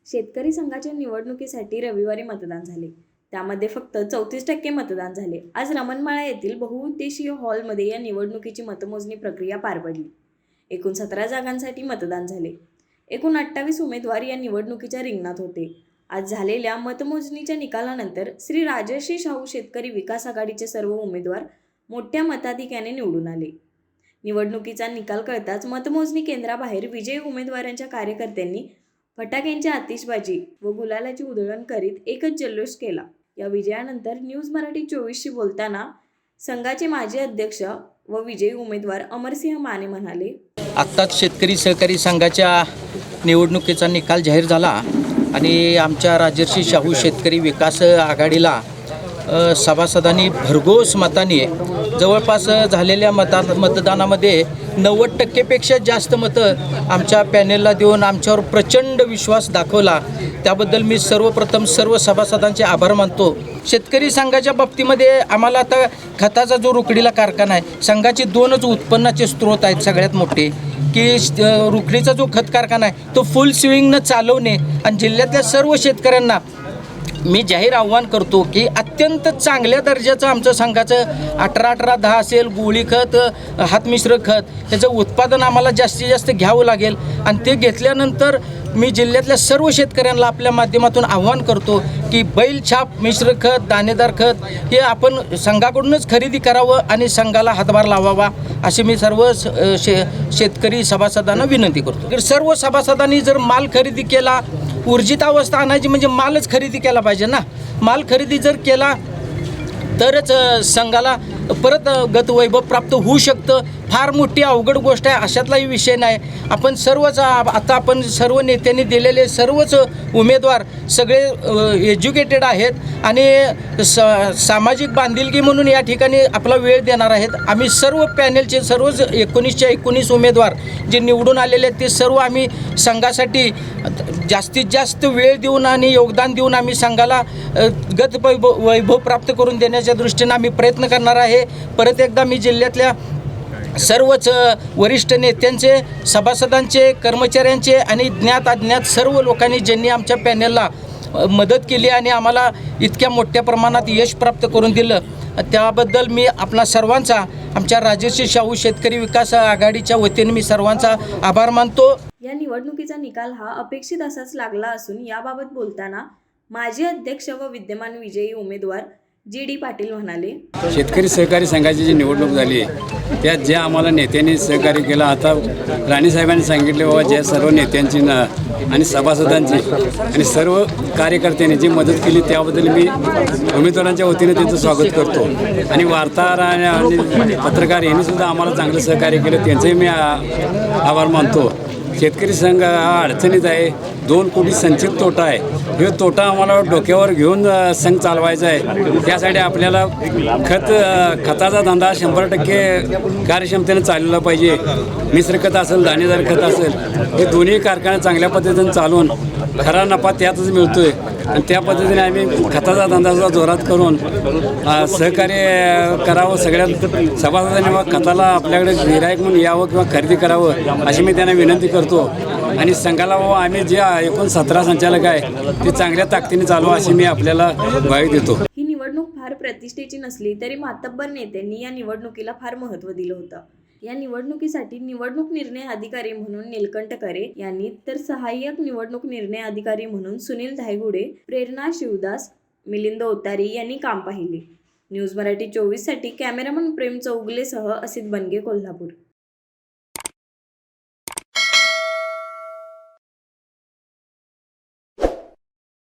शेतकरी संघाच्या निवडणुकीसाठी रविवारी मतदान झाले. त्यामध्ये फक्त 34% मतदान झाले. आज रमणमाळा येथील बहुउद्देशीय हॉलमध्ये या निवडणुकीची मतमोजणी प्रक्रिया पार पडली. एकूण 17 जागांसाठी मतदान झाले. एकूण 28 उमेदवार या निवडणुकीच्या रिंगणात होते. आज झालेल्या मतमोजणीच्या निकालानंतर श्री राजर्षी शाहू शेतकरी विकास आघाडीचे सर्व उमेदवार मोठ्या मताधिक्याने निवडून आले. निवडणुकीचा निकाल कळताच मतमोजणी केंद्राबाहेर विजयी उमेदवारांच्या कार्यकर्त्यांनी फटाक्यांची आतिषबाजी व गुलालाची उधळण करीत एकच जल्लोष केला. या विजयानंतर न्यूज मराठी 24शी बोलताना संघाचे माजी अध्यक्ष व विजयी उमेदवार अमरसिंह माने म्हणाले, आत्ताच शेतकरी सहकारी संघाच्या निवडणुकीचा निकाल जाहीर झाला आणि आमच्या राजर्षी शाहू शेतकरी विकास आघाडीला सभासदांनी भरघोस मताने जवळपास झालेल्या मतदानामध्ये 90% जास्त मतं आमच्या पॅनेलला देऊन आमच्यावर प्रचंड विश्वास दाखवला. त्याबद्दल मी सर्वप्रथम सर्व सभासदांचे आभार मानतो. शेतकरी संघाच्या बाबतीमध्ये आम्हाला आता खताचा जो रुकडीला कारखाना आहे, संघाचे 2च उत्पन्नाचे स्रोत आहेत सगळ्यात मोठे, की रुकडीचा जो खत कारखाना आहे तो फुल स्विंगनं चालवणे आणि जिल्ह्यातल्या सर्व शेतकऱ्यांना मी जाहीर आव्हान करतो की अत्यंत चांगल्या दर्जाचं आमचं संघाचं 18-10 असेल गोळी खत, हातमिश्र खत त्याचं उत्पादन आम्हाला जास्तीत जास्त घ्यावं लागेल. आणि ते घेतल्यानंतर मी जिल्ह्यातल्या सर्व शेतकऱ्यांना आपल्या माध्यमातून आव्हान करतो की बैल छाप मिश्र खत, दाणेदार खत हे आपण संघाकडूनच खरेदी करावं आणि संघाला हातभार लावावा अशी मी सर्व शेतकरी सभासदांना विनंती करतो. सर्व सभासदांनी जर माल खरेदी केला, ऊर्जित अवस्था आणायची म्हणजे मालच खरेदी केला पाहिजे ना. माल खरेदी जर केला तरच संघाला परत गतवैभव प्राप्त होऊ शकतं. फार मोठी अवघड गोष्ट आहे अशातलाही विषय नाही. आपण सर्वच आता आपण सर्व नेत्यांनी दिलेले सर्वच उमेदवार सगळे एज्युकेटेड आहेत आणि सामाजिक बांधिलकी म्हणून या ठिकाणी आपला वेळ देणार आहेत. आम्ही सर्व पॅनेलचे सर्वच 19च्या 19 उमेदवार जे निवडून आलेले आहेत ते सर्व आम्ही संघासाठी जास्तीत जास्त वेळ देऊन आणि योगदान देऊन आम्ही संघाला वैभव प्राप्त करून देण्याच्या दृष्टीने आम्ही प्रयत्न करणार आहे. परत एकदा मी जिल्ह्यातल्या सर्वच वरिष्ठ नेत्यांचे, सभासदांचे, कर्मचाऱ्यांचे आणि ज्ञात अज्ञात सर्व लोकांनी ज्यांनी आमच्या पॅनेलला मदत केली आणि आम्हाला इतक्या मोठ्या प्रमाणात यश प्राप्त करून दिलं त्याबद्दल मी आपला सर्वांचा, आमच्या राजर्षी शाहू शेतकरी विकास आघाडीच्या वतीने मी सर्वांचा आभार मानतो. या निवडणुकीचा निकाल हा अपेक्षित असाच लागला असून याबाबत बोलताना माजी अध्यक्ष व विद्यमान विजयी उमेदवार जी.डी. पाटील म्हणाले, शेतकरी सहकारी संघाची जी निवडणूक झाली त्यात जे आम्हाला नेत्यांनी सहकार्य केलं, आता राणीसाहेबांनी सांगितले बाबा ज्या सर्व नेत्यांची आणि सभासदांची आणि सर्व कार्यकर्त्यांनी जी मदत केली त्याबद्दल मी उमेदवारांच्या वतीने त्यांचं स्वागत करतो. आणि वार्ताहर आणि पत्रकार यांनीसुद्धा आम्हाला चांगलं सहकार्य केलं, त्यांचंही मी आभार मानतो. शेतकरी संघ हा अडचणीत आहे. 2 कोटी संचित तोटा आहे. हे तोटा आम्हाला डोक्यावर घेऊन संघ चालवायचा आहे. त्यासाठी आपल्याला खताचा धंदा 100% कार्यक्षमतेने चालवला पाहिजे. मिश्र खत असेल, दाणेदार खत असेल, हे दोन्ही कारखाने चांगल्या पद्धतीने चालवून खरा नफा त्यातच मिळतो आहे. आणि त्या पद्धतीने आम्ही खताचा धंदा जोरात करून सहकार्य करावं. सगळ्यात सभासदांनी मग खताला आपल्याकडे गिराईक म्हणून यावं किंवा खरेदी करावं अशी मी त्यांना विनंती करतो. आणि संघाला बाबा आम्ही जे एकूण 17 संचालक आहे ते चांगल्या ताकदीने चालवा अशी मी आपल्याला ग्वाही देतो. ही निवडणूक फार प्रतिष्ठेची नसली तरी मातब्बर नेत्यांनी या निवडणुकीला फार महत्त्व दिलं होतं. या निवडणुकीसाठी निवडणूक निर्णय अधिकारी म्हणून नीलकंठ करे यांनी तर सहाय्यक निवडणूक निर्णय अधिकारी म्हणून सुनील धायगुडे, प्रेरणा शिवदास, मिलिंद ओतारी यांनी काम पाहिले. न्यूज मराठी 24साठी कॅमेरामन प्रेम चौगलेसह असित बनगे, कोल्हापूर.